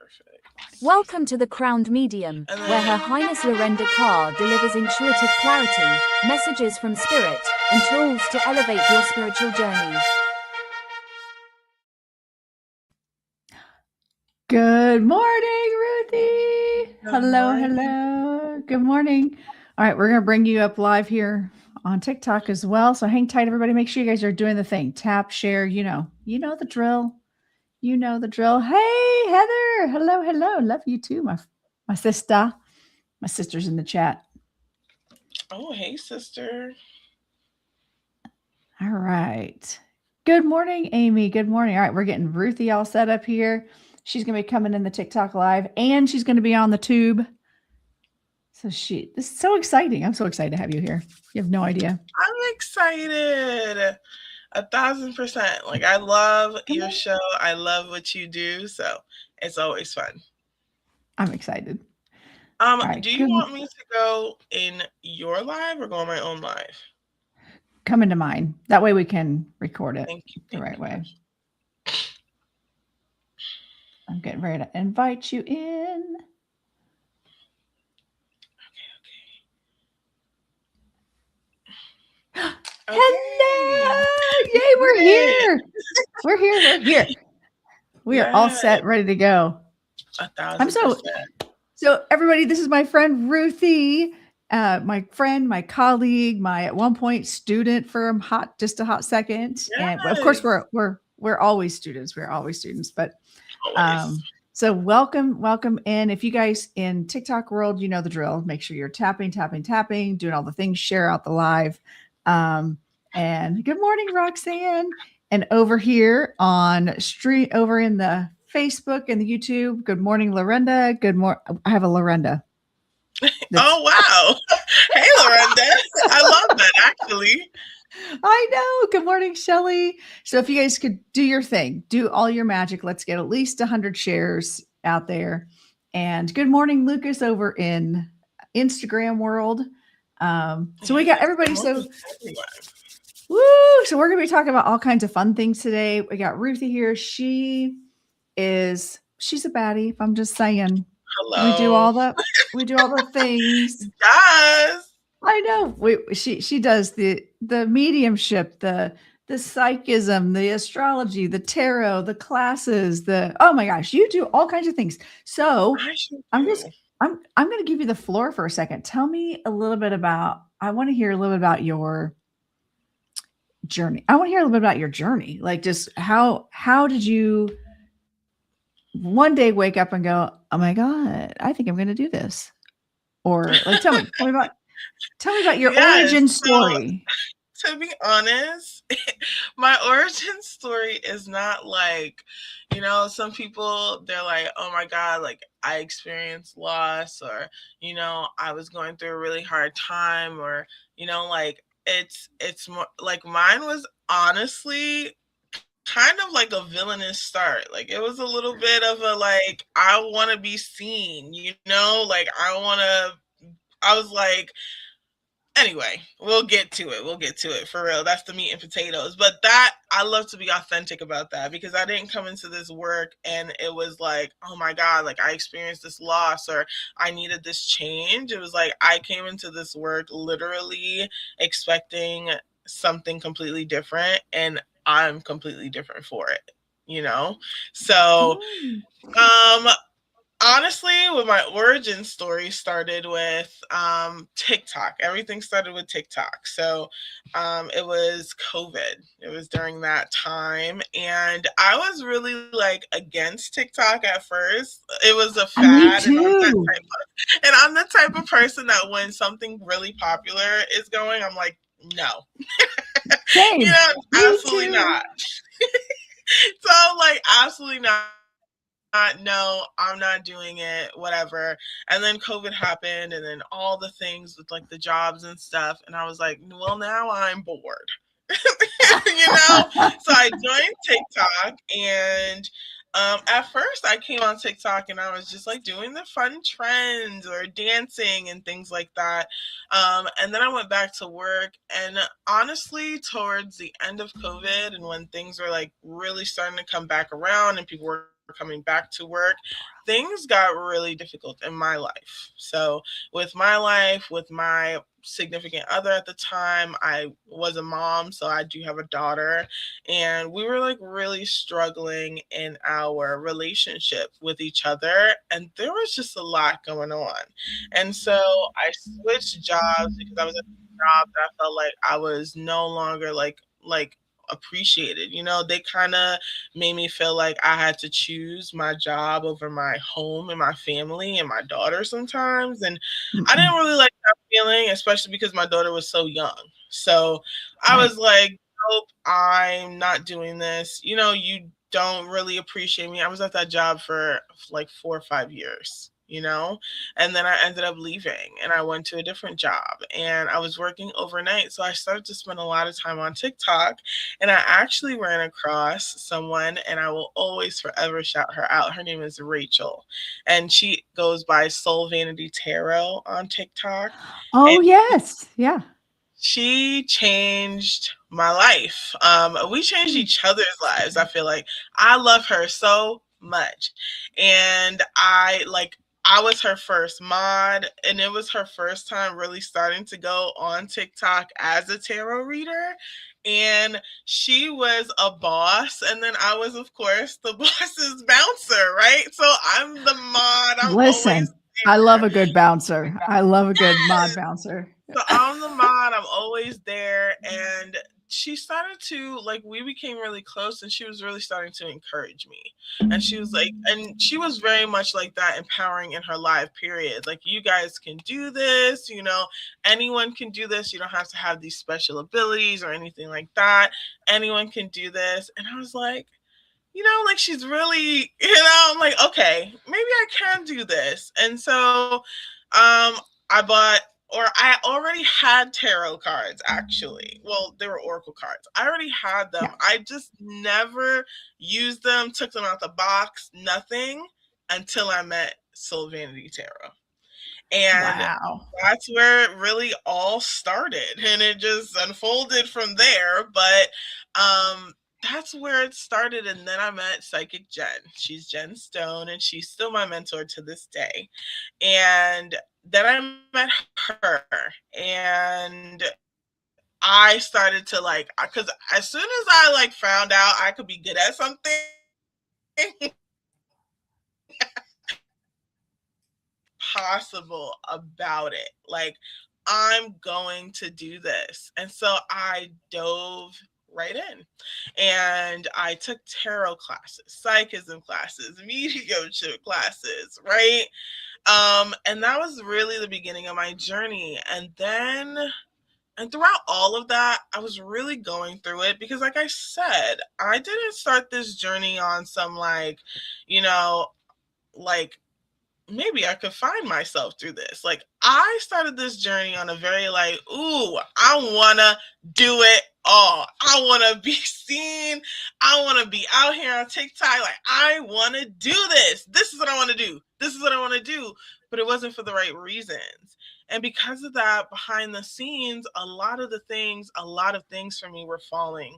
Perfect. Welcome to the Crowned Medium, where Her Highness Lorenda Carr delivers intuitive clarity, messages from spirit, and tools to elevate your spiritual journey. Good morning, Ruthie. Good Hello. Good morning. All right, we're going to bring you up live here on TikTok as well. So hang tight, everybody. Make sure you guys are doing the thing. Tap, share, you know the drill. You know the drill. Hey, Heather. Hello. Love you too, my sister. My sister's in the chat. Oh, hey, sister. All right. Good morning, Amy. Good morning. All right, we're getting Ruthie all set up here. She's going to be coming in the TikTok live, and she's going to be on the tube. So this is so exciting. I'm so excited to have you here. You have no idea. I'm excited. 1,000%. Like, I love your show. I love what you do. So it's always fun. I'm excited. Right, do you want me to go in your live or go on my own live? Come into mine. That way we can record it the right way. I'm getting ready to invite you in. Okay. Hello! Yay, we're here. We're here. We are all set, ready to go. 1,000%. So everybody, this is my friend Ruthie, my friend, my colleague, my at one point student for just a hot second. Yes. And of course we're always students. We're always students, but so welcome in. If you guys in TikTok world, you know the drill. Make sure you're tapping, doing all the things, share out the live. And good morning, Roxanne. And over here on over in the Facebook and the YouTube, good morning, Lorenda. Good morning. I have a Lorenda. Oh, wow. Hey, Lorenda. I love that, actually. I know. Good morning, Shelly. So if you guys could do your thing, do all your magic. Let's get at least 100 shares out there. And good morning, Lucas, over in Instagram world. So we got everybody. So woo! So we're going to be talking about all kinds of fun things today. We got Ruthie here. She's a baddie. If I'm just saying. Hello. We do all the things. Yes. I know. She does the mediumship, the psychism, the astrology, the tarot, the classes, oh my gosh, you do all kinds of things. So I'm going to give you the floor for a second. Tell me a little bit I want to hear a little bit about your journey. Like just how did you one day wake up and go, oh my God, I think I'm going to do this? Or like, tell me about your origin story. So, to be honest, my origin story is not like, some people, they're like, oh my God, like I experienced loss, or, I was going through a really hard time, or, like it's more like mine was honestly kind of like a villainous start. Like it was a little bit of a like, I want to be seen, like I was like, anyway, we'll get to it for real. That's the meat and potatoes. But that, I love to be authentic about that, because I didn't come into this work and it was like, oh my God, like I experienced this loss or I needed this change. It was like, I came into this work literally expecting something completely different, and I'm completely different for it, So, honestly, with my origin story started with TikTok. Everything started with TikTok. So it was COVID. It was during that time. And I was really like against TikTok at first. It was a fad. Me too. And I'm the type of person that when something really popular is going, I'm like, no. Same. Absolutely not. So like, absolutely not. No, I'm not doing it, whatever. And then COVID happened, and then all the things with like the jobs and stuff. And I was like, well, now I'm bored. So I joined TikTok, and at first I came on TikTok and I was just like doing the fun trends or dancing and things like that. And then I went back to work, and honestly, towards the end of COVID and when things were like really starting to come back around and people were coming back to work, things got really difficult in my life. So, with my life, with my significant other at the time, I was a mom, so I do have a daughter, and we were like really struggling in our relationship with each other, and there was just a lot going on. And so I switched jobs because I was at a job that I felt like I was no longer like appreciated. They kind of made me feel like I had to choose my job over my home and my family and my daughter sometimes. And I didn't really like that feeling, especially because my daughter was so young. So I was like, nope, I'm not doing this. You don't really appreciate me. I was at that job for like 4 or 5 years. And then I ended up leaving and I went to a different job and I was working overnight. So I started to spend a lot of time on TikTok, and I actually ran across someone, and I will always forever shout her out. Her name is Rachel, and she goes by Soul Vanity Tarot on TikTok. Oh, And yes. Yeah. she changed my life. We changed each other's lives. I feel like I love her so much. And I was her first mod, and it was her first time really starting to go on TikTok as a tarot reader. And she was a boss, and then I was, of course, the boss's bouncer, right? So I'm the mod. I'm Listen, always I love there. a good bouncer. I love a good mod bouncer. So I'm the mod. I'm always there, and she started to we became really close, and she was really starting to encourage me. And she was like, and she was very much like that, empowering in her live period. Like, you guys can do this. Anyone can do this. You don't have to have these special abilities or anything like that. Anyone can do this. And I was like, she's really, I'm like, okay, maybe I can do this. And so I bought, or I already had tarot cards, actually. Well, they were oracle cards. I already had them. Yeah. I just never used them, took them out the box, nothing, until I met Soul Vanity Tarot. And Wow. that's where it really all started, and it just unfolded from there. But that's where it started. And then I met Psychic Jen. She's Jen Stone, and she's still my mentor to this day. And then I met her, and I started to because as soon as I found out I could be good at something, possible about it. I'm going to do this. And so I dove right in, and I took tarot classes, psychism classes, mediumship classes, right? And that was really the beginning of my journey. And throughout all of that, I was really going through it because, like I said, I didn't start this journey on some you know, like maybe I could find myself through this. I started this journey on a very ooh, I wanna do it all. I wanna be seen. I wanna be out here on TikTok. I wanna do this. This is what I wanna do. This is what I wanna do. But it wasn't for the right reasons. And because of that, behind the scenes, a lot of things for me were falling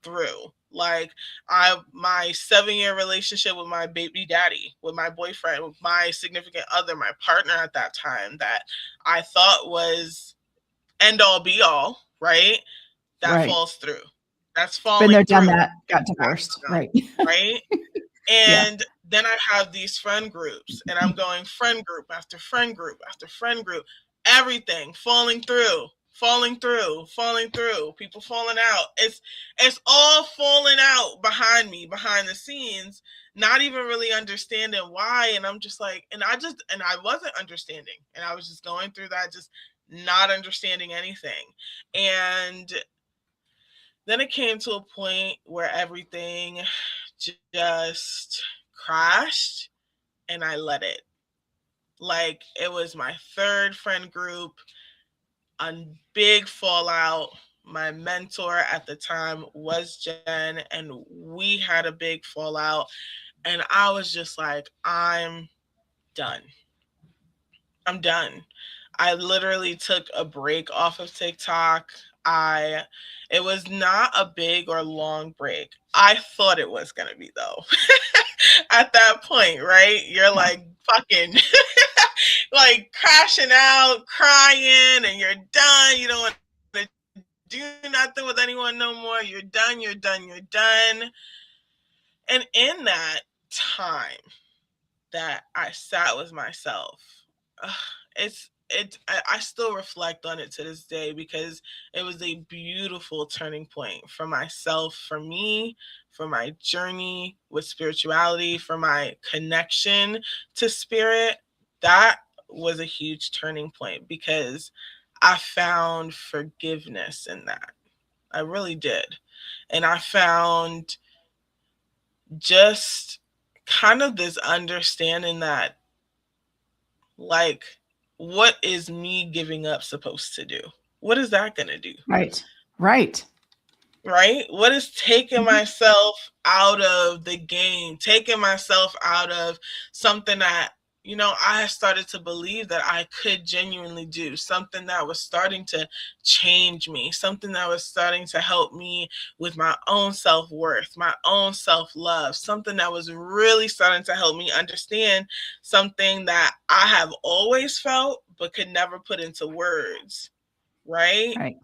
through. My 7-year relationship with my baby daddy, with my boyfriend, with my significant other, my partner at that time, that I thought was end all be all, right? That Right. falls through. That's Been falling there, through. done that, got divorced. Right. Right. Yeah. And then I have these friend groups, and I'm going friend group after friend group after friend group, everything falling through, people falling out. It's all falling out behind me, behind the scenes, not even really understanding why. And I'm just and I wasn't understanding, and I was just going through that, just not understanding anything. And then it came to a point where everything just crashed, and I let it. It was my third friend group, a big fallout. My mentor at the time was Jen, and we had a big fallout. And I was just I'm done. I'm done. I literally took a break off of TikTok. It was not a big or long break. I thought it was going to be, though. at that point, right? You're like fucking like crashing out, crying, and you're done. You don't want to do nothing with anyone no more. You're done, you're done, you're done. And in that time that I sat with myself, I still reflect on it to this day because it was a beautiful turning point for myself, for me, for my journey with spirituality, for my connection to spirit. That was a huge turning point because I found forgiveness in that. I really did. And I found just kind of this understanding that, like, what is me giving up supposed to do? What is that going to do? Right. Right? What is taking myself out of the game, taking myself out of something that, I started to believe that I could genuinely do, something that was starting to change me, something that was starting to help me with my own self-worth, my own self-love, something that was really starting to help me understand something that I have always felt but could never put into words, right? Right.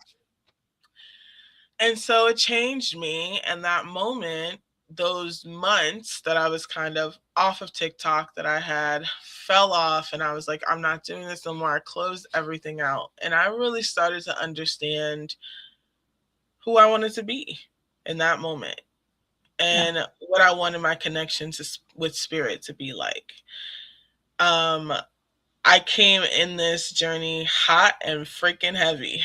And so it changed me. And that moment, those months that I was kind of off of TikTok, that I had fell off, and I was like, I'm not doing this no more. I closed everything out. And I really started to understand who I wanted to be in that moment and what I wanted my connection with spirit to be like. I came in this journey hot and freaking heavy.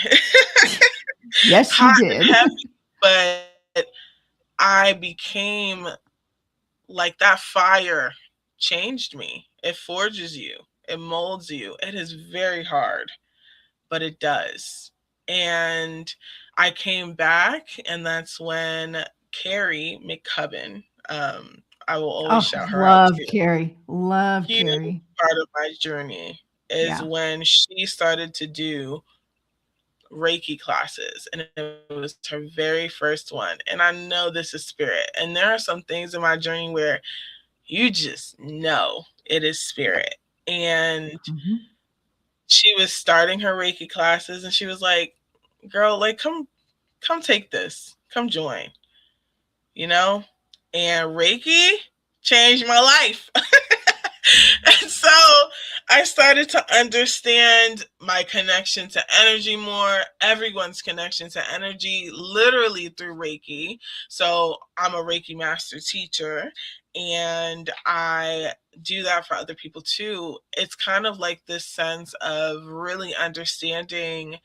Yes, you did. Heavy, but I became like, that fire changed me. It forges you. It molds you. It is very hard, but it does. And I came back, and that's when Carrie McCubbin, I will always shout her out Love too. Carrie. Love Huge Carrie. part of my journey is when she started to do Reiki classes, and it was her very first one. And I know this is spirit. And there are some things in my journey where you just know it is spirit. And she was starting her Reiki classes, and she was like, girl, like, come take this. Come join. And Reiki changed my life. And so I started to understand my connection to energy more, everyone's connection to energy, literally through Reiki. So I'm a Reiki Master Teacher, and I do that for other people too. It's kind of like this sense of really understanding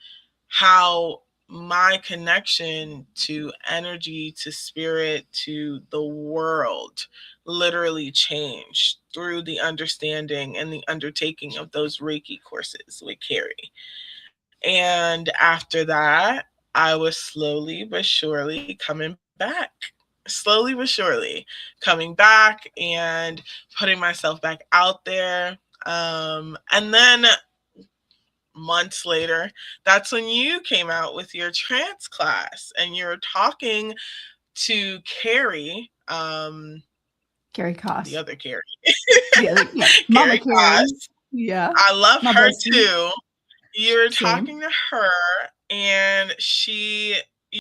how my connection to energy, to spirit, to the world literally changed through the understanding and the undertaking of those Reiki courses with Carrie. And after that, I was slowly but surely coming back. Slowly but surely coming back and putting myself back out there. And then months later, that's when you came out with your trance class, and you're talking to Carrie, Carrie Koss. the other Carrie. Mama Carrie Koss. Yeah. I love My her bestie. too. You were Same. talking to her, and you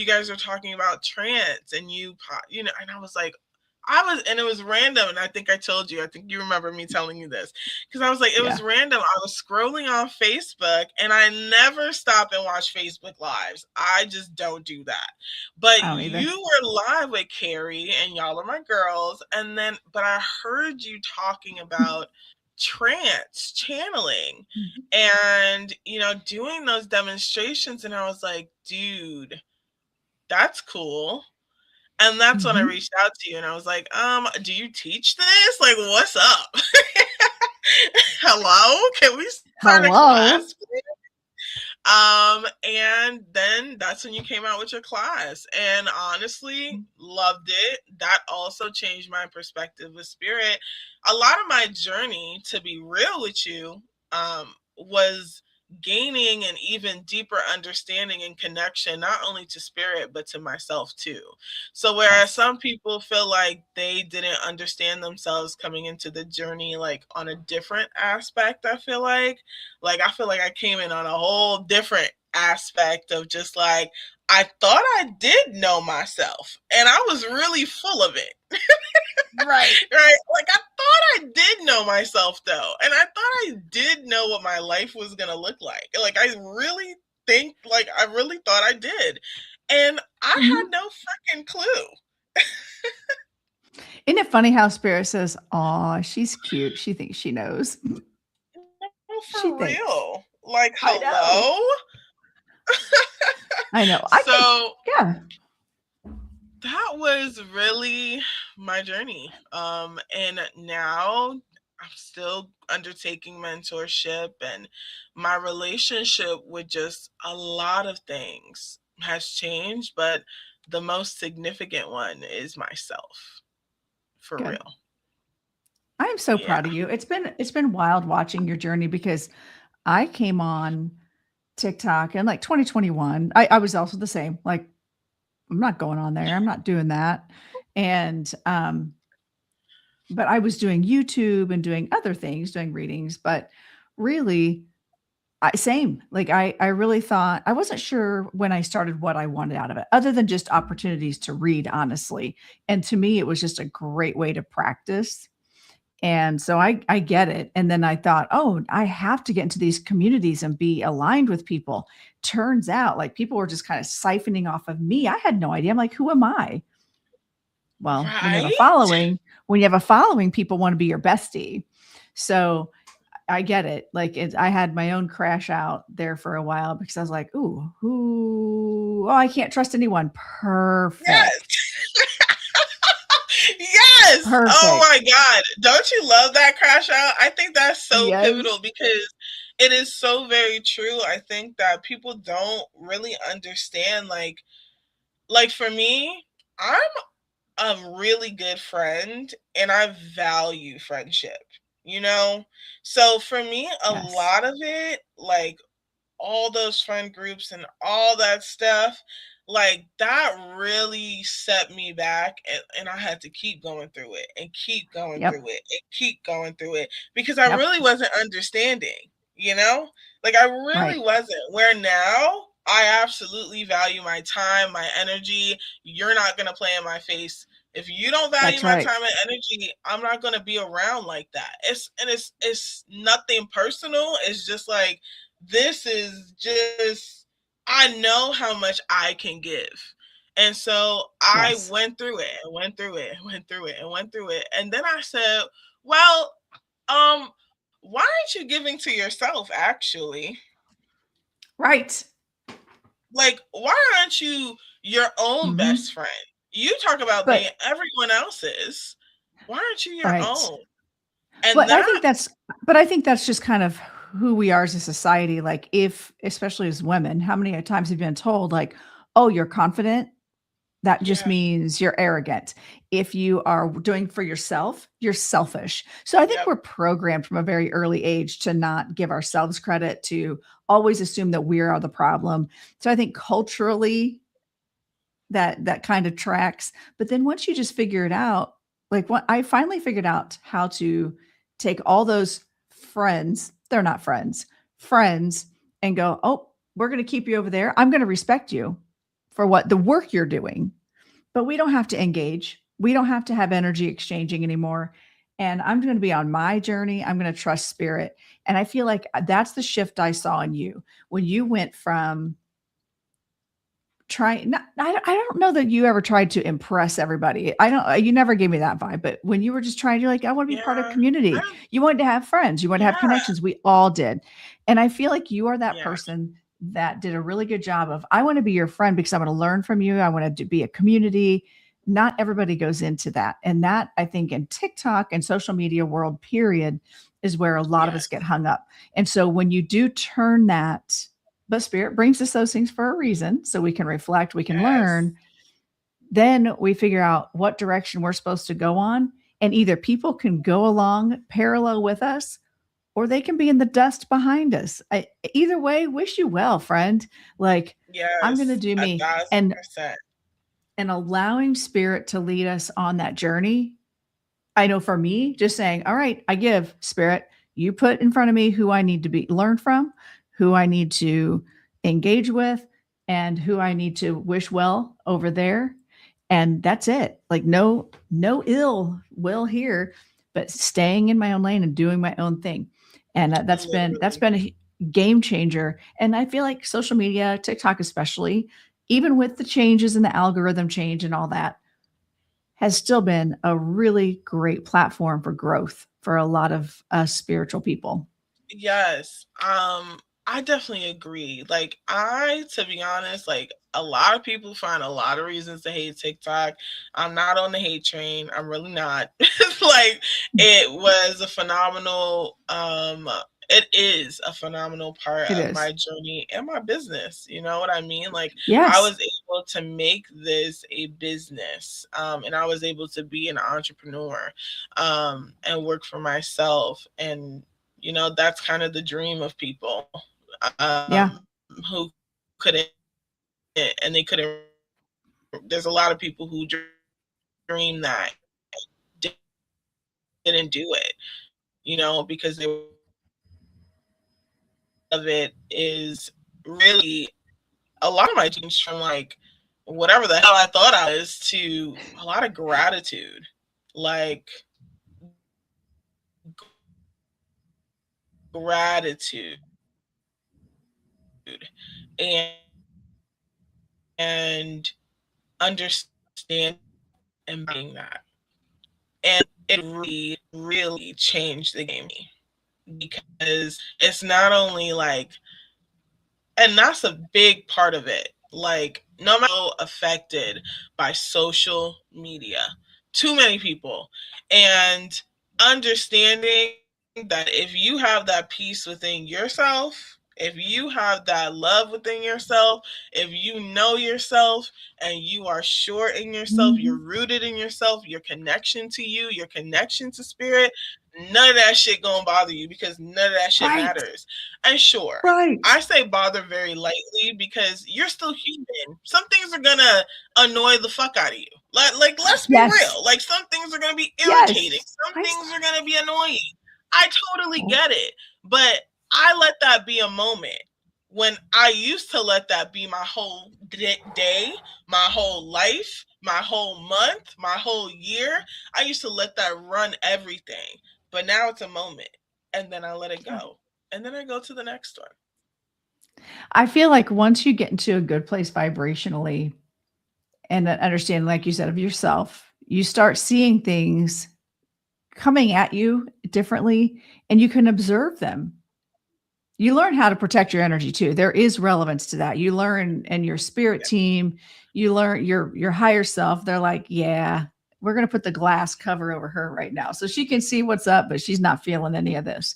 guys were talking about trance, and and I was like, and it was random. And I think I told you, I think you remember me telling you this, because I was like, it was random. I was scrolling on Facebook, and I never stop and watch Facebook Lives. I just don't do that. But you were live with Carrie, and y'all are my girls. But I heard you talking about trance channeling and doing those demonstrations, and I was like, dude, that's cool. And that's when I reached out to you, and I was like, do you teach this? Like, what's up? Hello? Can we start a class? And then that's when you came out with your class, and honestly, loved it. That also changed my perspective with spirit. A lot of my journey, to be real with you, was gaining an even deeper understanding and connection, not only to spirit, but to myself too. So, whereas Yes. some people feel like they didn't understand themselves coming into the journey, like on a different aspect, I feel like I came in on a whole different aspect of just like, I thought I did know myself and I was really full of it. Right. Right? Like I thought I did know myself though. And I thought I did know what my life was gonna look like. Like I really thought I did. And I Mhm. had no freaking clue. Isn't it funny how Spirit says, "Aw, she's cute. She thinks she knows." No, She for thinks. real. Like I know. hello? I know. I can. So Yeah. that was really my journey. And now I'm still undertaking mentorship, and my relationship with just a lot of things has changed, but the most significant one is myself. For Good. real. I am so Yeah. proud of you. It's been wild watching your journey because I came on TikTok in like 2021. I was also the same. Like, I'm not going on there. I'm not doing that. And but I was doing YouTube and doing other things, doing readings, but really same. Like I really thought I wasn't sure when I started what I wanted out of it, other than just opportunities to read, honestly. And to me, it was just a great way to practice. And so I get it. And then I thought, oh, I have to get into these communities and be aligned with people. Turns out like people were just kind of siphoning off of me. I had no idea. I'm like, who am I? Well, Right? when you have a following, people want to be your bestie. So I get it. Like I had my own crash out there for a while because I was like, ooh, who? Oh, I can't trust anyone. Yes. Perfect. Yes. Oh Perfect. my God. Don't you love that crash out? I think that's so Yes. pivotal because it is so very true. I think that people don't really understand like for me, I'm a really good friend and I value friendship, you know? So for me, a Yes. lot of it, like all those friend groups and all that stuff, like that really set me back, and I had to keep going through it and keep going through Yep. it and keep going through it because I Yep. really wasn't understanding, you know? Like I really Right. wasn't. Where now I absolutely value my time, my energy. You're not going to play in my face. If you don't value That's my right. time and energy, I'm not going to be around like that. It's nothing personal. It's just like this is just, I know how much I can give. And so I Yes. went through it and went through it and went through it and went through it. And then I said, well, um, why aren't you giving to yourself actually? Right. Like, why aren't you your own Hmm. best friend? You talk about being But everyone else's. Why aren't you your right. own? And But that, I think that's just kind of who we are as a society. Like if, especially as women, how many times have you been told like, oh, you're confident? That just yeah, means you're arrogant. If you are doing for yourself, you're selfish. So I think yep, we're programmed from a very early age to not give ourselves credit, to always assume that we are the problem. So I think culturally that kind of tracks. But then once you just figure it out, like what I finally figured out how to take all those friends, they're not friends, friends, and go, oh, we're going to keep you over there. I'm going to respect you for what the work you're doing, but we don't have to engage. We don't have to have energy exchanging anymore. And I'm going to be on my journey. I'm going to trust spirit. And I feel like that's the shift I saw in you when you went from trying. I don't know that you ever tried to impress everybody. I don't, you never gave me that vibe, but when you were just trying, you're like, I want to be part of yeah, community. I, You wanted to have friends, you want to have yeah, connections. We all did. And I feel like you are that yeah, person that did a really good job of, I want to be your friend because I want to learn from you. I want to be a community. Not everybody goes into that. And that I think in TikTok and social media world, period, is where a lot of us get yes, hung up. And so when you do turn that, but spirit brings us those things for a reason so we can reflect, we can yes, learn, then we figure out what direction we're supposed to go on, and either people can go along parallel with us, or they can be in the dust behind us. Either way, wish you well, friend. Like, I'm going to Yes, do a me, thousand percent. and allowing spirit to lead us on that journey. I know for me, just saying, all right, I give spirit, you put in front of me who I need to be learn from, who I need to engage with, and who I need to wish well over there. And that's it. Like no ill will here, but staying in my own lane and doing my own thing. And that's Literally. been a game changer. And I feel like social media, TikTok especially, even with the changes in the algorithm change and all that, has still been a really great platform for growth for a lot of us spiritual people. Yes. I definitely agree. Like to be honest, like a lot of people find a lot of reasons to hate TikTok. I'm not on the hate train. I'm really not. Like it was a phenomenal it is a phenomenal part It of is. my journey and my business. You know what I mean? Like I Yes. was able to make this a business. And I was able to be an entrepreneur and work for myself. And that's kind of the dream of people Yeah. who couldn't, and they couldn't. There's a lot of people who dream that didn't do it, because they of it is really a lot of my dreams from like whatever the hell I thought I was to a lot of gratitude, like gratitude and and understand and being that. And it really, really changed the game because it's not only like, and that's a big part of it. Like, no matter how affected by social media, too many people, and understanding that if you have that peace within yourself, if you have that love within yourself, if you know yourself and you are sure in yourself, Mm-hmm. you're rooted in yourself, your connection to you, your connection to spirit, none of that shit gonna bother you because none of that shit Right. matters. And sure, Right. I say bother very lightly because you're still human. Some things are gonna annoy the fuck out of you. Like let's be Yes. real. Like some things are gonna be irritating. Yes. Some things are gonna be annoying. I totally get it. But I let that be a moment when I used to let that be my whole day, my whole life, my whole month, my whole year. I used to let that run everything. But now it's a moment. And then I let it go. And then I go to the next one. I feel like once you get into a good place vibrationally and understand, like you said, of yourself, you start seeing things coming at you differently and you can observe them. You learn how to protect your energy too. There is relevance to that. You learn, and your spirit team, you learn your higher self. They're like, yeah, we're going to put the glass cover over her right now so she can see what's up, but she's not feeling any of this.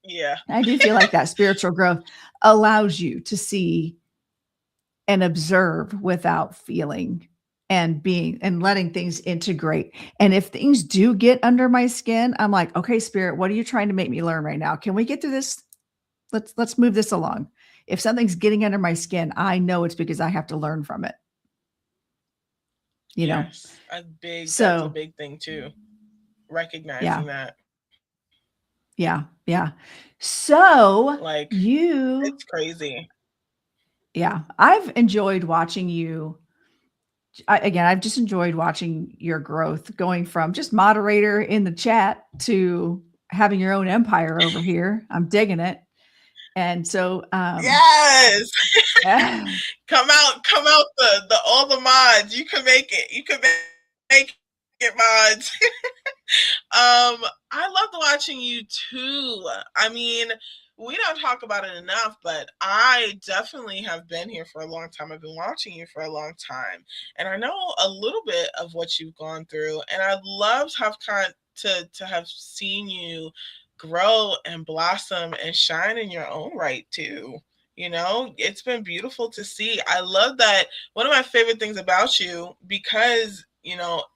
Yeah. I do feel like that spiritual growth allows you to see and observe without feeling and being and letting things integrate. And if things do get under my skin, I'm like, okay, spirit, what are you trying to make me learn right now? Can we get through this? Let's move this along. If something's getting under my skin, I know it's because I have to learn from it. Yes. That's a So big thing too. yeah, Recognizing that. yeah. So Like you, it's crazy. yeah, I've enjoyed watching you. I've just enjoyed watching your growth going from just moderator in the chat to having your own empire over here. I'm digging it. And so, Yes. Come out the all the mods. You can make it. You can make it mods. I loved watching you too. I mean, we don't talk about it enough, but I definitely have been here for a long time. I've been watching you for a long time, and I know a little bit of what you've gone through. And I'd love to have to have seen you grow and blossom and shine in your own right too. It's been beautiful to see. I love that. One of my favorite things about you, because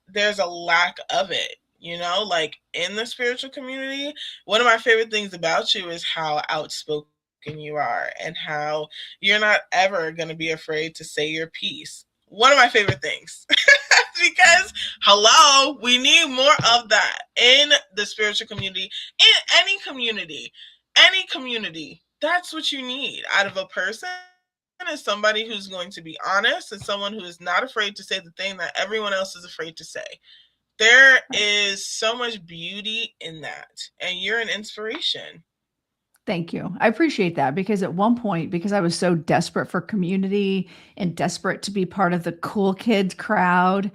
there's a lack of it. like in the spiritual community. One of my favorite things about you is how outspoken you are and how you're not ever going to be afraid to say your piece. One of my favorite things. Because, hello, we need more of that in the spiritual community, in any community. That's what you need out of a person, is somebody who's going to be honest and someone who is not afraid to say the thing that everyone else is afraid to say. There is so much beauty in that, and you're an inspiration. Thank you. I appreciate that, because at one point, because I was so desperate for community and desperate to be part of the cool kids crowd,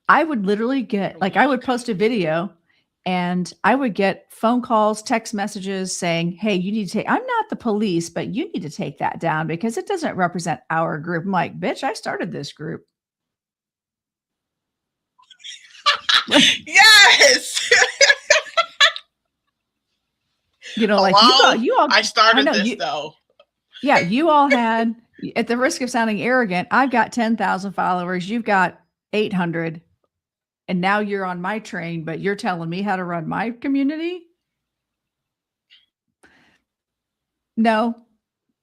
I would literally get, like, I would post a video and I would get phone calls, text messages saying, hey, you need to take, I'm not the police, but you need to take that down because it doesn't represent our group. I'm like, bitch, I started this group. Yes. Like you all, I started this though. Yeah, you all had, at the risk of sounding arrogant, I've got 10,000 followers. You've got 800. And now you're on my train, but you're telling me how to run my community? No,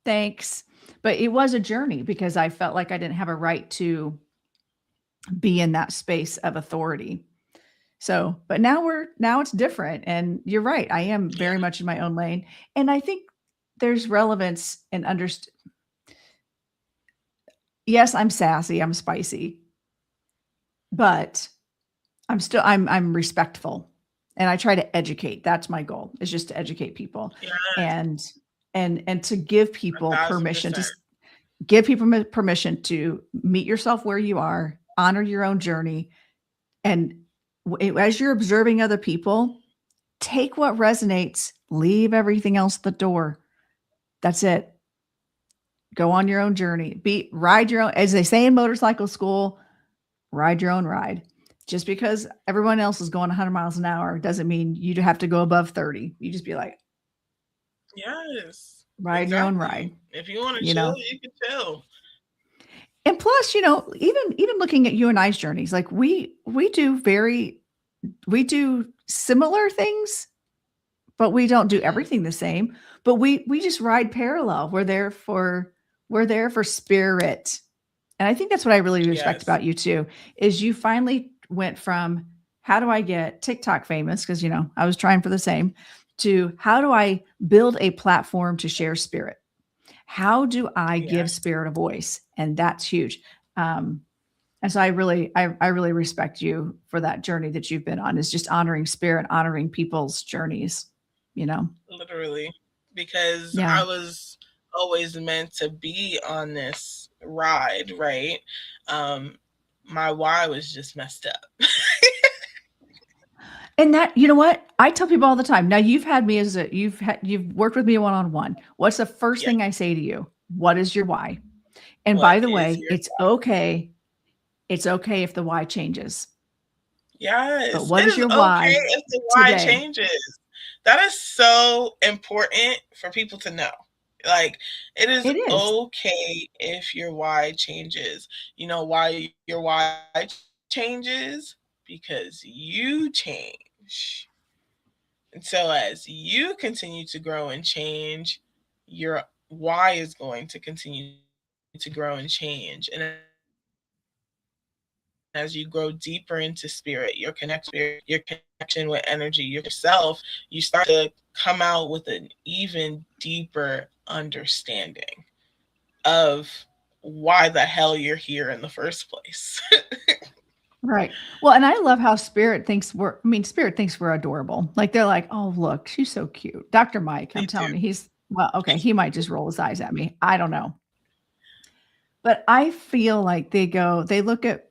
thanks. But it was a journey because I felt like I didn't have a right to be in that space of authority. So, but now it's different. And you're right. I am very much in my own lane. And I think there's relevance and yes, I'm sassy, I'm spicy, but I'm respectful, and I try to educate. That's my goal, is just to educate people. Yes. And to give people permission to meet yourself where you are, honor your own journey. And as you're observing other people, take what resonates, leave everything else at the door. That's it. Go on your own journey. Ride your own, as they say in motorcycle school, ride your own ride. Just because everyone else is going 100 miles an hour doesn't mean you have to go above 30. You just be like, yes, ride your own ride. If you want to chill, you can chill. And plus, even looking at you and I's journeys, like we do similar things, but we don't do everything the same. But we just ride parallel. We're there for spirit. And I think that's what I really respect about you too, is you finally went from, how do I get TikTok famous? Because, I was trying for the same, to how do I build a platform to share spirit? How do I give spirit a voice? And that's huge. And so I really respect you for that journey that you've been on, is just honoring spirit, honoring people's journeys, Literally, because I was always meant to be on this ride, right? My why was just messed up. And that, you know what? I tell people all the time. Now you've had me you've worked with me one-on-one. What's the first thing I say to you? What is your why? And by the way, it's okay. It's okay if the why changes. Yes. But what is your why? If the why changes. That is so important for people to know. Like, it is okay if your why changes. You know why your why changes? Because you change. And so as you continue to grow and change, your why is going to continue to grow and change. And as you grow deeper into spirit, your connection with energy, yourself, you start to come out with an even deeper understanding of why the hell you're here in the first place. Right. Well, and I love how spirit thinks we're adorable. Like, they're like, oh, look, she's so cute. Dr. Mike, I'm telling you, he might just roll his eyes at me. I don't know. But I feel like they look at,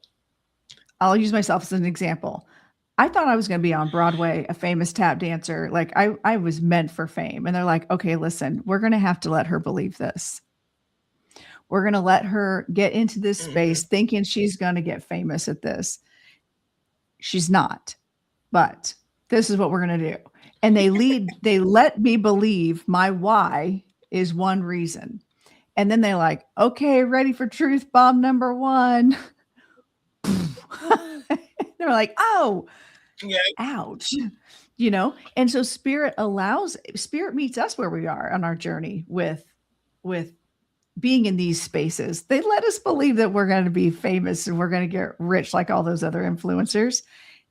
I'll use myself as an example. I thought I was going to be on Broadway, a famous tap dancer. Like, I was meant for fame. And they're like, okay, listen, we're going to have to let her believe this. We're going to let her get into this space thinking she's going to get famous at this. She's not, but this is what we're going to do. And they let me believe my why is one reason. And then they're like, okay, ready for truth bomb number 1. They're like, oh, Yeah. ouch. And so spirit meets us where we are on our journey with being in these spaces. They let us believe that we're going to be famous and we're going to get rich like all those other influencers.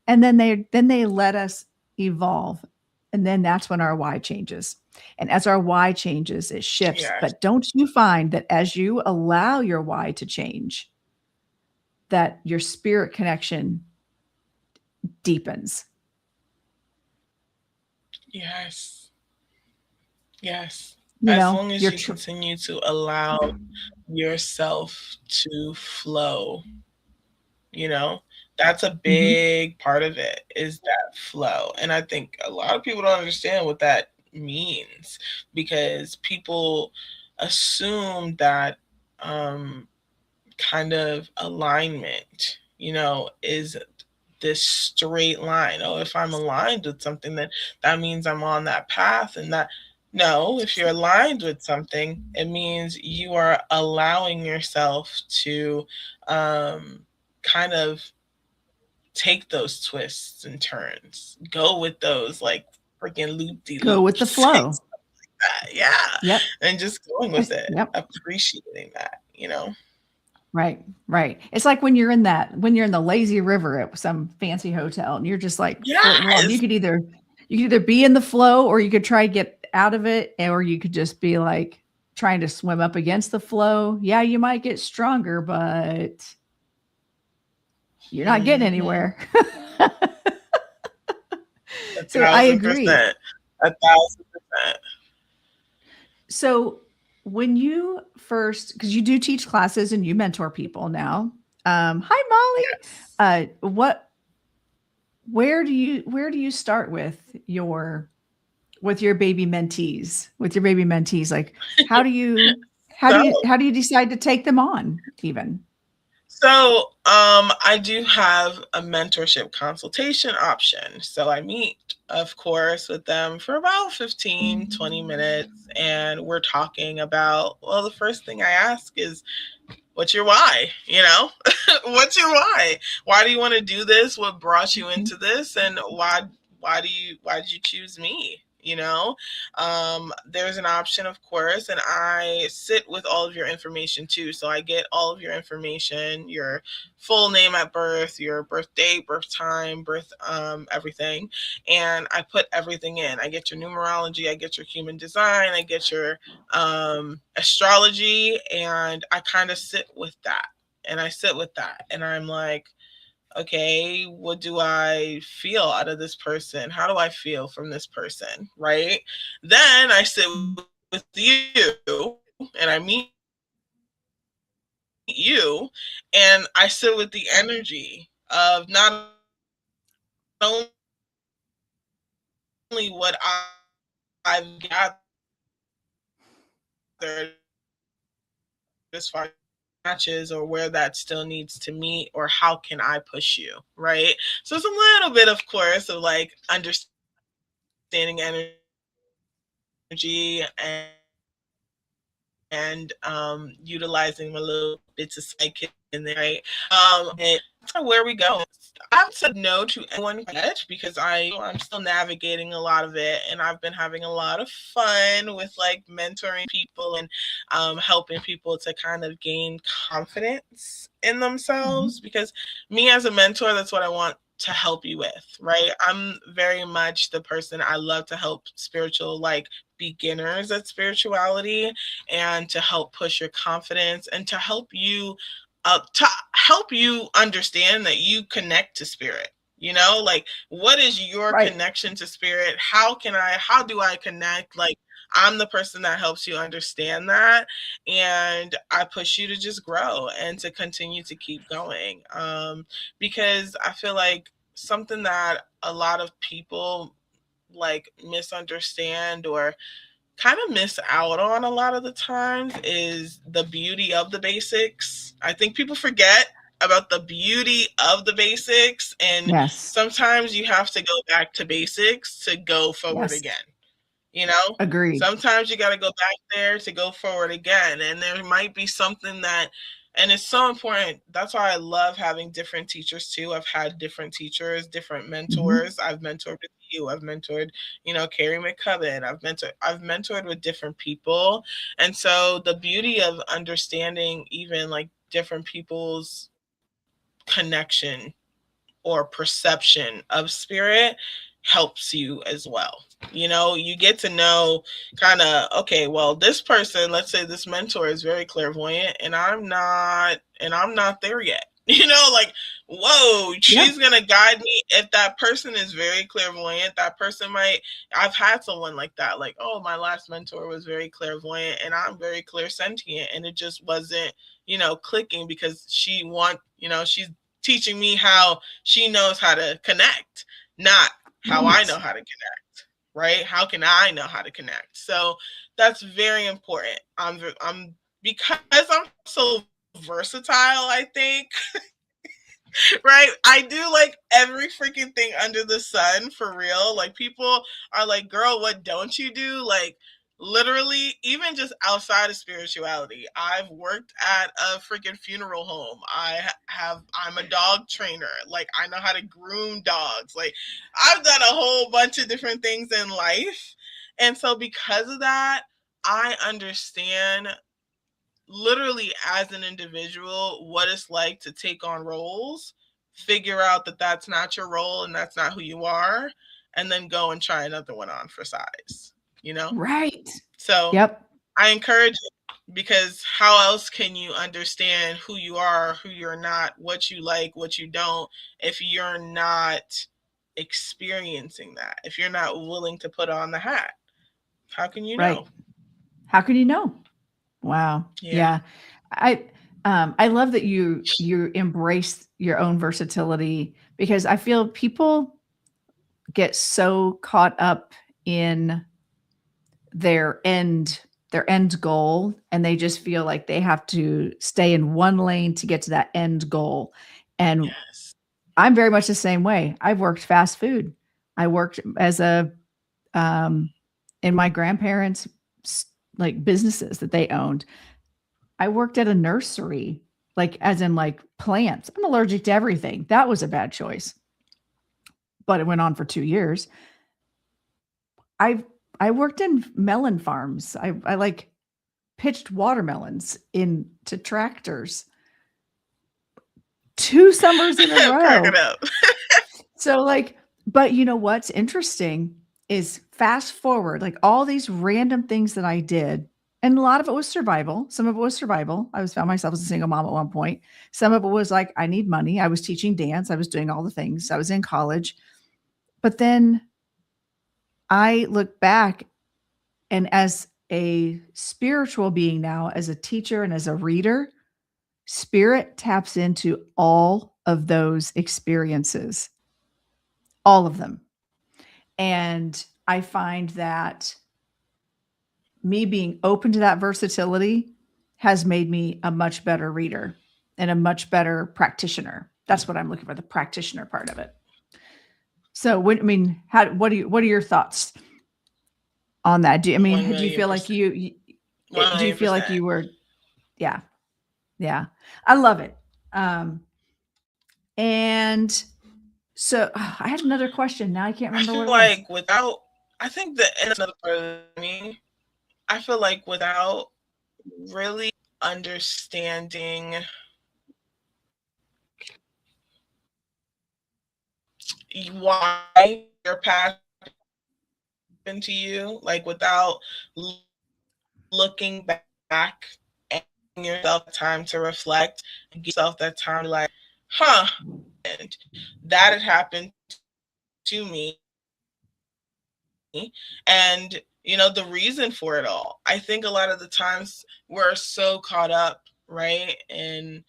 And then they let us evolve. And then that's when our why changes. And as our why changes, it shifts. Yes. But don't you find that as you allow your why to change, that your spirit connection deepens? Yes. Yes. You As know, long as you're you continue to allow yourself to flow, you know, that's a Mhm. big part of it, is that flow. And I think a lot of people don't understand what that means, because people assume that kind of alignment, is this straight line. Oh, if I'm aligned with something, then that means I'm on that path. And that, no, if you're aligned with something, it means you are allowing yourself to kind of take those twists and turns, go with those like freaking loop de Go with the loops and flow. stuff like that. Yeah. Yep. And just going with it, Yep. appreciating that. Right, right. It's like when you're in the lazy river at some fancy hotel and you're just like floating along. You Yes. could either be in the flow or you could try to get out of it, or you could just be like trying to swim up against the flow. Yeah, you might get stronger, but you're not getting Hmm. anywhere. A So I thousand agree. percent. 1,000%. So when you first, because you do teach classes and you mentor people now. Hi Molly. Yes. What where do you start with your baby mentees, like how do you how do So, you how do you decide to take them on even? I do have a mentorship consultation option. So I meet, of course, with them for about 15, 20 minutes. And we're talking about, well, the first thing I ask is, what's your why? What's your why? Why do you want to do this? What brought you into this? And why did you choose me? There's an option, of course, and I sit with all of your information too. So I get all of your information, your full name at birth, your birth date, birth time, birth everything, and I put everything in. I get your numerology, I get your human design, I get your astrology, and I kind of sit with that. And I sit with that, and I'm like, okay, what do I feel out of this person? How do I feel from this person? Right? Then I sit with you and I meet you, and I sit with the energy of not only what I've gathered as far as matches, or where that still needs to meet, or how can I push you, right? So it's a little bit, of course, of like understanding energy and utilizing my little bits of psychic in there, right? And that's where we go. I've said no to anyone yet, because I'm still navigating a lot of it, and I've been having a lot of fun with like mentoring people and helping people to kind of gain confidence in themselves. Mhm. Because me as a mentor, that's what I want to help you with, right? I'm very much the person, I love to help spiritual, like, beginners at spirituality, and to help push your confidence, and to help you understand that you connect to spirit. Like, what is your Right. connection to spirit? How do I connect? Like, I'm the person that helps you understand that, and I push you to just grow and to continue to keep going. Because I feel like something that a lot of people like misunderstand, or kind of miss out on a lot of the times, is the beauty of the basics. I think people forget about the beauty of the basics, and Yes. sometimes you have to go back to basics to go forward Yes. again. You know, Agreed. sometimes you got to go back there to go forward again, and there might be something that And it's so important. That's why I love having different teachers too. I've had different teachers, different mentors. Mm-hmm. I've mentored with you. I've mentored, Carrie McCubbin. I've mentored with different people. And so the beauty of understanding even like different people's connection or perception of spirit helps you as well. You get to know kind of, okay, well, this person, let's say this mentor is very clairvoyant and I'm not there yet. Like, whoa, Yeah. she's gonna guide me. If that person is very clairvoyant, that person might, I've had someone like that, like, oh, my last mentor was very clairvoyant and I'm very clairsentient, and it just wasn't, clicking, because she's teaching me how she knows how to connect, not how I Right. know how to connect, right? How can I know how to connect? So that's very important. I'm because I'm so versatile, I think, right? I do like every freaking thing under the sun, for real. Like, people are like, girl, what don't you do? Like, literally, even just outside of spirituality, I've worked at a freaking funeral home. I'm a dog trainer. Like, I know how to groom dogs. Like, I've done a whole bunch of different things in life. And so because of that, I understand literally as an individual what it's like to take on roles, figure out that that's not your role and that's not who you are, and then go and try another one on for size. Right. So Yep. I encourage it, because how else can you understand who you are, who you're not, what you like, what you don't, if you're not experiencing that, if you're not willing to put on the hat? How can you Right. know? How can you know? Wow. Yeah. Yeah. I love that you embrace your own versatility, because I feel people get so caught up in their end their end goal, and they just feel like they have to stay in one lane to get to that end goal. And Yes. I'm very much the same way. I've worked fast food. I worked as a in my grandparents' like businesses that they owned. I worked at a nursery, like as in like plants. I'm allergic to everything. That was a bad choice, but it went on for 2 years. I I worked in melon farms. I like pitched watermelons into tractors 2 summers in a I'm cracking row. up. So like, but you know what's interesting is fast forward, like all these random things that I did, and a lot of it was survival. Some of it was survival. I was found myself as a single mom at one point. Some of it was like, I need money. I was teaching dance. I was doing all the things. I was in college. But then I look back, and as a spiritual being now, as a teacher and as a reader, spirit taps into all of those experiences, all of them. And I find that me being open to that versatility has made me a much better reader and a much better practitioner. That's what I'm looking for, the practitioner part of it. So what I mean, what are your thoughts on that? Do One you million feel like percent. One do you million feel like percent. you were, yeah, yeah. I love it. Um and so I had another question. Now I can't I remember feel what it was. like without, I think that, and that's another part of me. I feel like without really understanding why your path happened to you, like without looking back and giving yourself time to reflect and give yourself that time to like, huh, and that had happened to me. And the reason for it all, I think a lot of the times we're so caught up, right, in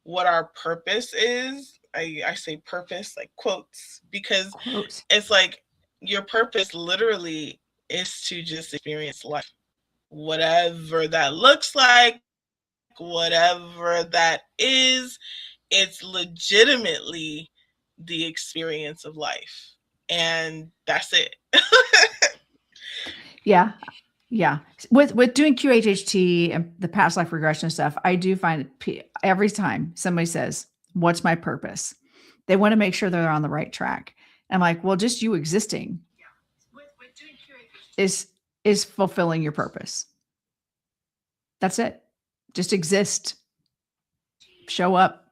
what our purpose is. I say purpose like quotes, because Quote. it's like your purpose literally is to just experience life, whatever that looks like, whatever that is. It's legitimately the experience of life, and that's it. Yeah. Yeah. With doing QHHT and the past life regression stuff, I do find every time somebody says, "What's my purpose?" They want to make sure they're on the right track. I'm like, well, just you existing is is fulfilling your purpose. That's it. Just exist. Show up.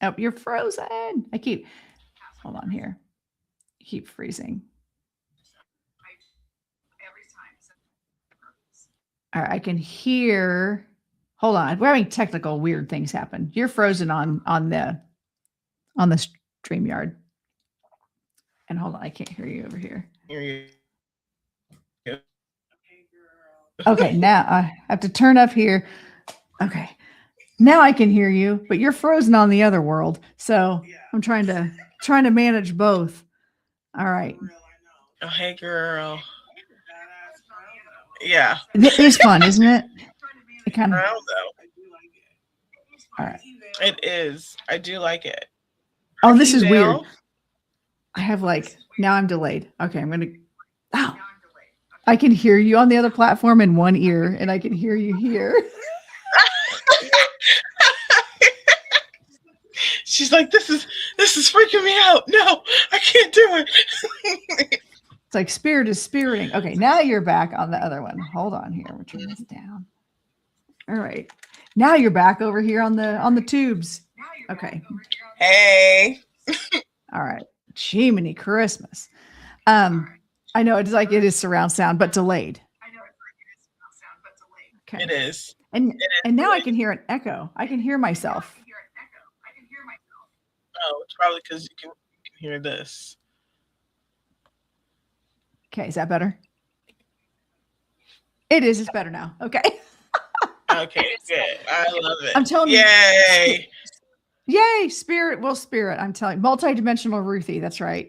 Oh, you're frozen. Hold on here. Keep freezing. All right, I can hear. Hold on. We're having technical weird things happen. You're frozen on the StreamYard. And hold on, I can't hear you over here. Okay, now I have to turn up here. Okay. Now I can hear you, but you're frozen on the other world. So I'm trying to manage both. All right. Oh, hey girl. Yeah. It is fun, isn't it? It kind of. I don't know. All right. It is. I do like it. Oh, this is weird. I have now I'm delayed. Okay, I'm going to. Oh, I can hear you on the other platform in one ear, and I can hear you here. She's like, this is freaking me out. No, I can't do it. It's like spirit is spiriting. Okay, now you're back on the other one. Hold on here. We're turning this down. All right. Now you're back over here on the tubes. Okay. Hey. All right. Jiminy Christmas. I know it's like it is surround sound, but delayed. Okay. It is. And now I can hear an echo. I can hear myself. Oh, it's probably because you can hear this. Okay, is that better? It is. It's better now. Okay. Okay, good. I love it. I'm telling you. Yay. Yay, spirit. Well, spirit, I'm telling you. Multidimensional Ruthie. That's right.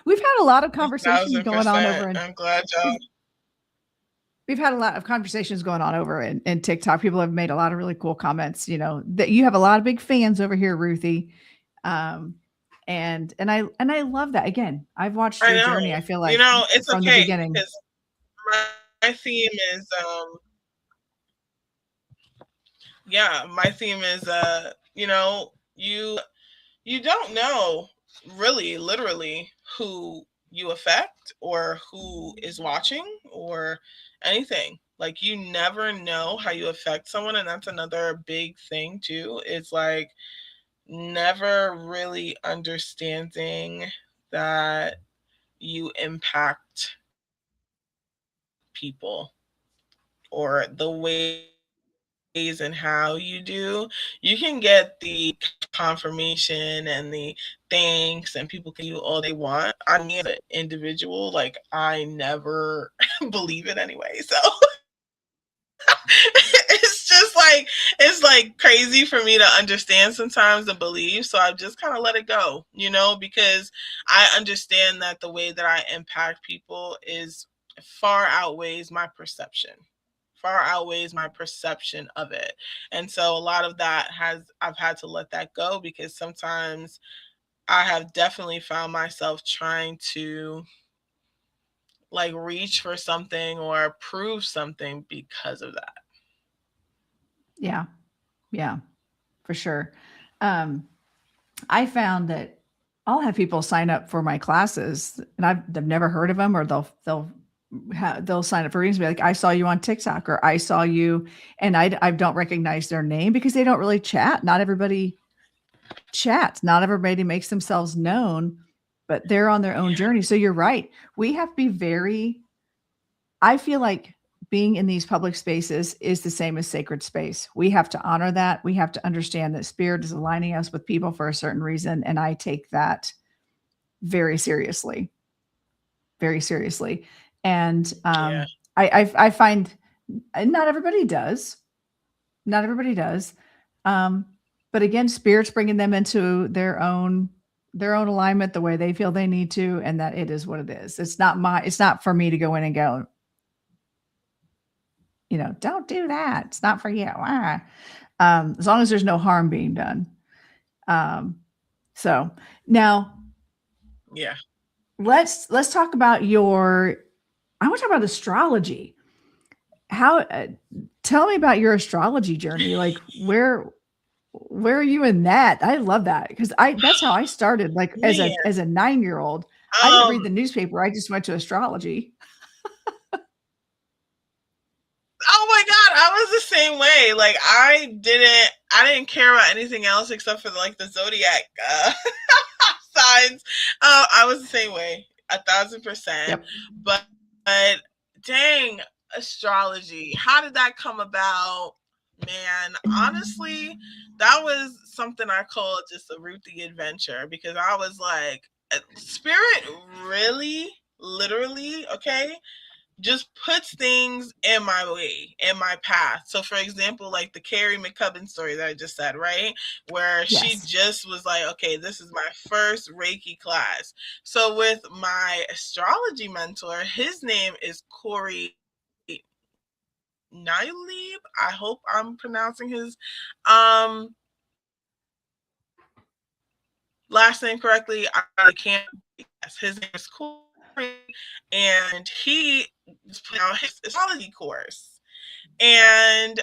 We've had a lot of conversations going on over I'm glad y'all. We've had a lot of conversations going on over in TikTok. People have made a lot of really cool comments, that you have a lot of big fans over here, Ruthie. And I love that. Again, I've watched your journey. I feel like it's from okay the beginning. Because my theme is my theme is you don't know really literally who you affect or who is watching or anything. Like, you never know how you affect someone, and that's another big thing too. It's like never really understanding that you impact people or the ways and how you do. You can get the confirmation and the thanks, and people can do all they want. I mean, as an individual, like, I never believe it anyway. So it's like crazy for me to understand sometimes and believe. So I've just kind of let it go, because I understand that the way that I impact people is far outweighs my perception of it. And so a lot of that I've had to let that go, because sometimes I have definitely found myself trying to reach for something or prove something because of that. Yeah. Yeah, for sure. I found that I'll have people sign up for my classes, and I've never heard of them, or they'll sign up for readings and be like, I saw you on TikTok, or I saw you, and I don't recognize their name because they don't really chat. Not everybody chats. Not everybody makes themselves known, but they're on their own journey. So you're right. We have to be I feel like being in these public spaces is the same as sacred space. We have to honor that. We have to understand that spirit is aligning us with people for a certain reason. And I take that very seriously, very seriously. And I find not everybody does. But again, spirit's bringing them into their own alignment, the way they feel they need to, and that it is what it is. It's not for me to go in and go, don't do that. It's not for you. As long as there's no harm being done. So now Yeah. let's talk about your. I want to talk about astrology. How tell me about your astrology journey. Like where are you in that? I love that because I that's how I started. Like Man. as a 9-year-old, I didn't read Um, the newspaper. I just went to astrology. oh my God, I was the same way. Like I didn't care about anything else except for like the zodiac signs. I was the same way, 1,000%. Yep. But dang, astrology, how did that come about? Man, honestly, that was something I called just a Ruthie adventure because I was like, spirit really, literally, okay, just puts things in my way, in my path. So, for example, like the Carrie McCubbin story that I just said, right? Where she Yes. just was like, okay, this is my first Reiki class. So, with my astrology mentor, his name is Corey Nylib. I hope I'm pronouncing his last name correctly. I can't. Yes, his name is Corey, and he is putting out his astrology course. And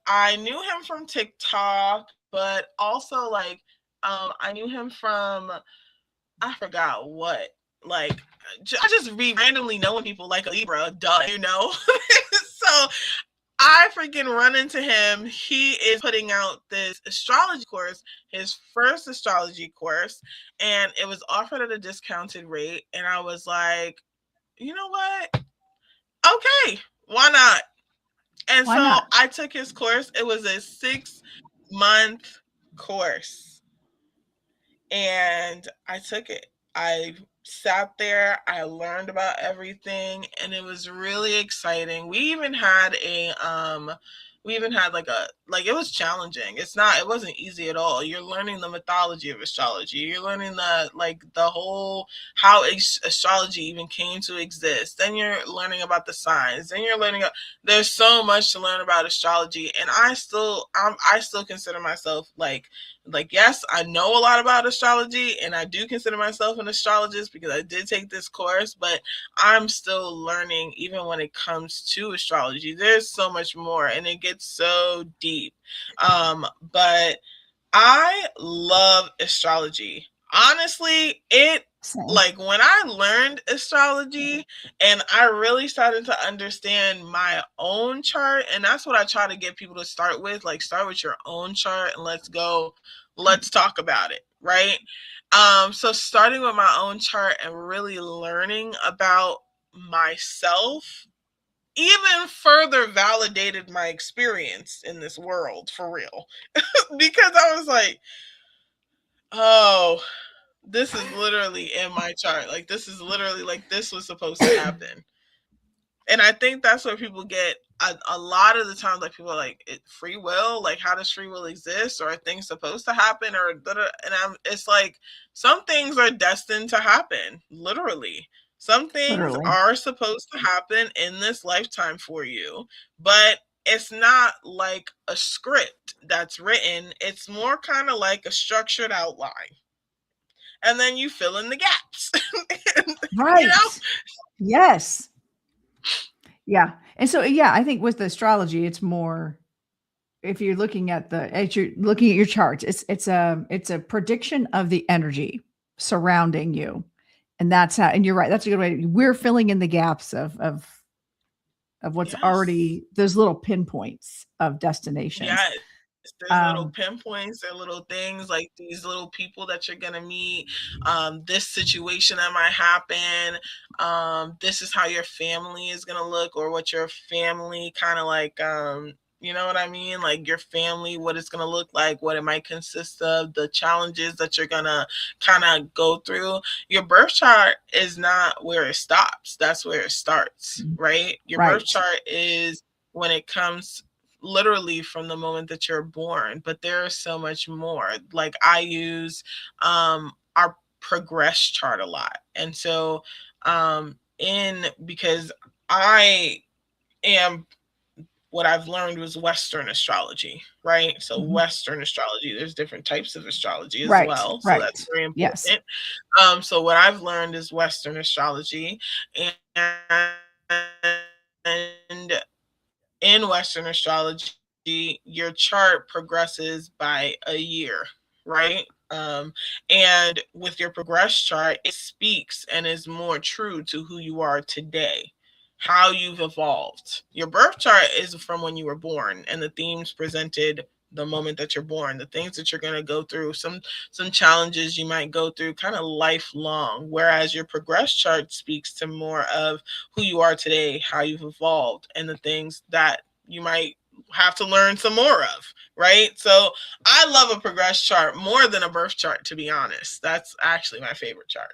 I knew him from TikTok, but also like I knew him from I forgot what. Like I just be randomly knowing people like a Libra, duh, you know. So I freaking run into him. He is putting out this astrology course, his first astrology course, and it was offered at a discounted rate. And I was like, you know what? Okay, why not? And Why so not? I took his course. It was a 6-month course. And I took it. I sat there, I learned about everything, and it was really exciting. We even had like it was challenging. It wasn't easy at all. You're learning the mythology of astrology. You're learning the whole how astrology even came to exist. Then you're learning about the signs. Then you're learning there's so much to learn about astrology, and I still consider myself like yes, I know a lot about astrology and I do consider myself an astrologist because I did take this course, but I'm still learning even when it comes to astrology. There's so much more and it gets so deep. But I love astrology. Honestly, it Same. like when I learned astrology and I really started to understand my own chart, and that's what I try to get people to start with, like start with your own chart and let's talk about it, right? So starting with my own chart and really learning about myself even further validated my experience in this world for real. Because I was like, oh, this is literally in my chart. Like this is literally like this was supposed to happen. And I think that's where people get a lot of the times, like people are like free will, like how does free will exist, or are things supposed to happen, or it's like some things are destined to happen, literally. Some things Literally. are supposed to happen in this lifetime for you, but it's not like a script that's written. It's more kind of like a structured outline, and then you fill in the gaps. You know? Right. Yes. Yeah. And so yeah, I think with the astrology, it's more if you're looking at your charts, it's a prediction of the energy surrounding you. And that's how, and you're right, that's a good way. We're filling in the gaps of what's Yes. already those little pinpoints of destinations. Yes. There's little Um, pinpoints, there are little things like these little people that you're gonna meet. This situation that might happen. This is how your family is gonna look, or what your family kind of like. You know what I mean? Like your family, what it's gonna look like, what it might consist of, the challenges that you're gonna kind of go through. Your birth chart is not where it stops. That's where it starts, right? Your birth right. chart is when it comes literally from the moment that you're born, but there is so much more. Like I use our progress chart a lot, and so in because I am what I've learned was Western astrology, right? So Mhm. Western astrology, there's different types of astrology as Right. well. So that's Right. very Yes. important. So what I've learned is Western astrology, and in Western astrology, your chart progresses by a year, right? And with your progress chart, it speaks and is more true to who you are today, how you've evolved. Your birth chart is from when you were born, and the themes presented the moment that you're born, the things that you're going to go through, some challenges you might go through kind of lifelong, whereas your progress chart speaks to more of who you are today, how you've evolved, and the things that you might have to learn some more of, right? So I love a progress chart more than a birth chart, to be honest. That's actually my favorite chart.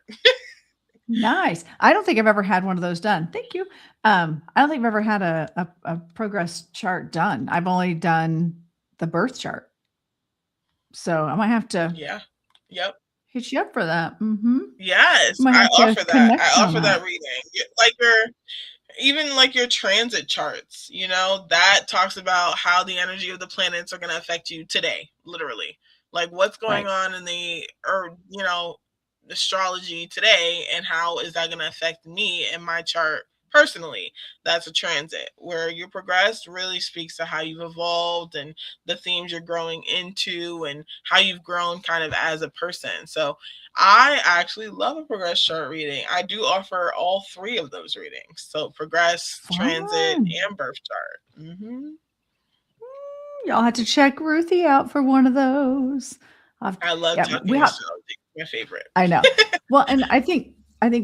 Nice. I don't think I've ever had one of those done. Thank you. I don't think I've ever had a progress chart done. I've only done the birth chart. So I might have to Yeah. Yep. hit you up for that. Mm-hmm. Yes, Might I have to offer that. connect I on offer that that. reading. Like your even like your transit charts, that talks about how the energy of the planets are going to affect you today, literally. Like what's going Right. on in the or astrology today, and how is that going to affect me and my chart personally. That's a transit. Where you progress really speaks to how you've evolved and the themes you're growing into and how you've grown kind of as a person. So I actually love a progress chart reading. I do offer all three of those readings. So progress, transit, Fun. and birth chart. Y'all have to check Ruthie out for one of those. I love Yeah, we talking have. astrology. My favorite. I know. Well, and I think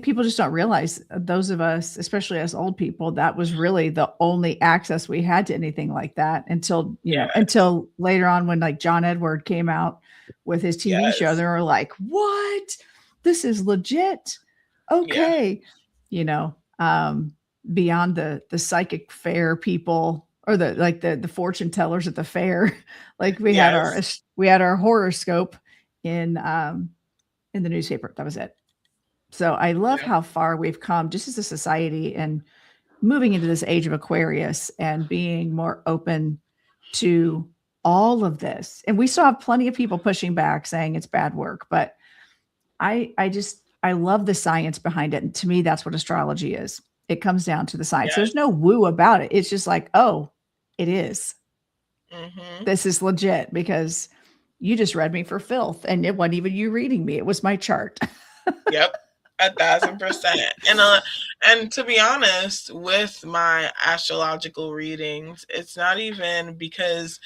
people just don't realize, those of us, especially as old people, that was really the only access we had to anything like that until, Yes. until later on when like John Edward came out with his TV show. They Yes. were like, "What? This is legit." Yeah. Okay. You know, beyond the psychic fair people or the fortune tellers at the fair, like Yes. we had our horoscope in the newspaper. That was it. So I love Yeah. how far we've come just as a society and moving into this age of Aquarius and being more open to all of this. And we still have plenty of people pushing back saying it's bad work, but I love the science behind it. And to me, that's what astrology is. It comes down to the science. There's Yes. no woo about it. It's just like, oh, it is. Mm-hmm. This is legit because you just read me for filth and it wasn't even you reading me. It was my chart. Yep. 1,000%. And to be honest, with my astrological readings, it's not even because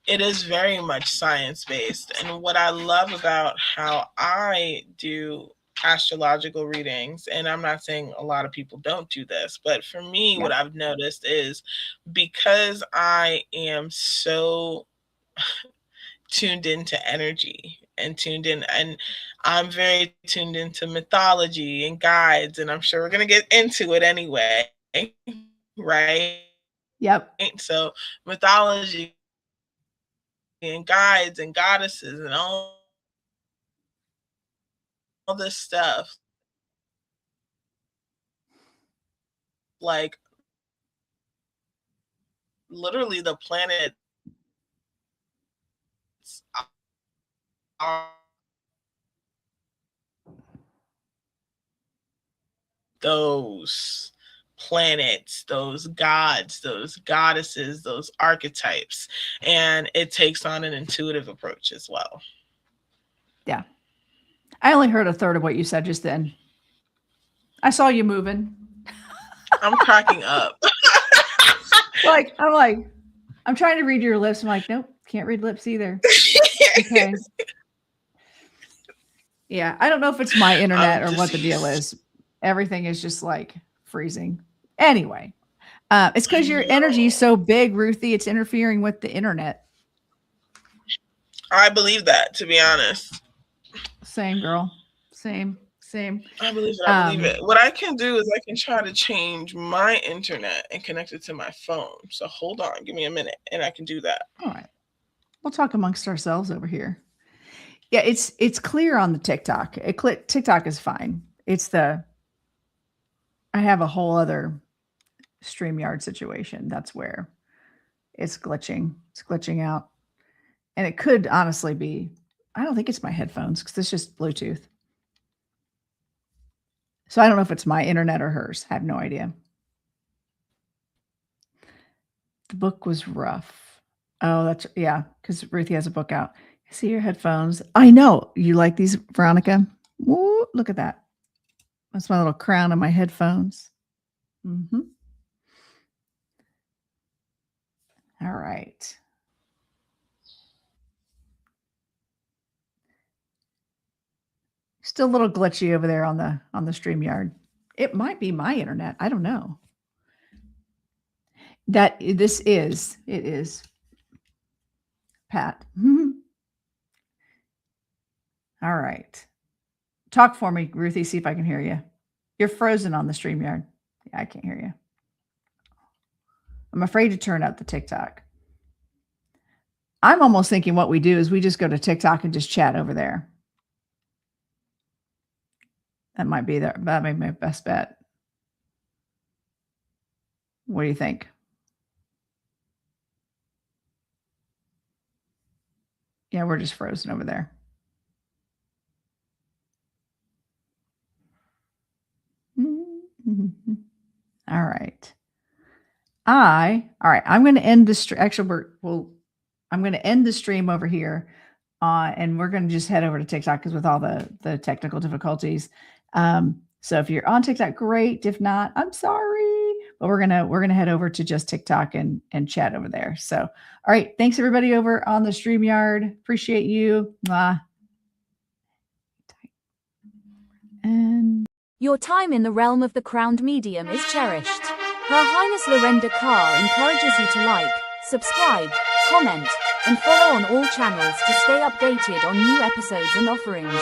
it is very much science based. And what I love about how I do astrological readings, and I'm not saying a lot of people don't do this, but for me, Yeah. what I've noticed is because I am so tuned into energy and tuned in, and I'm very tuned into mythology and guides, and I'm sure we're going to get into it anyway, right? Yep. So mythology and guides and goddesses and all this stuff, like literally the planets are those planets, those gods, those goddesses, those archetypes, and it takes on an intuitive approach as well. Yeah. I only heard a third of what you said just then. I saw you moving. I'm cracking up. I'm trying to read your lips. I'm like, nope, can't read lips either. Okay. Yeah. I don't know if it's my internet I'm or what the deal deceased. is. Everything is just like freezing. Anyway, it's I because your energy is know. so big, Ruthie. It's interfering with the internet. I believe that, to be honest. Same, girl. Same, same. I believe it. I believe Um, it. What I can do is I can try to change my internet and connect it to my phone. So hold on, give me a minute, and I can do that. all right. We'll talk amongst ourselves over here. Yeah, it's clear on the TikTok. TikTok is fine. I have a whole other StreamYard situation. That's where it's glitching. It's glitching out. And it could honestly be, I don't think it's my headphones because it's just Bluetooth. So I don't know if it's my internet or hers. I have no idea. The book was rough. Oh, that's, yeah, because Ruthie has a book out. I see your headphones. I know. You like these, Veronica? Woo, look at that. That's my little crown on my headphones. Mm-hmm. All right. Still a little glitchy over there on the StreamYard. It might be my internet. I don't know. It is Pat. All right. Talk for me, Ruthie. See if I can hear you. You're frozen on the StreamYard. Yeah, I can't hear you. I'm afraid to turn up the TikTok. I'm almost thinking what we do is we just go to TikTok and just chat over there. That might be my best bet. What do you think? Yeah, we're just frozen over there. All right. I'm going to end the stream. Actually, I'm going to end the stream over here, and we're going to just head over to TikTok because with all the technical difficulties. So if you're on TikTok, great. If not, I'm sorry, but we're gonna head over to just TikTok and chat over there. So, all right, thanks everybody over on the StreamYard. Appreciate you. And your time in the realm of the crowned medium is cherished. Her Highness Lorenda Carr encourages you to like, subscribe, comment, and follow on all channels to stay updated on new episodes and offerings.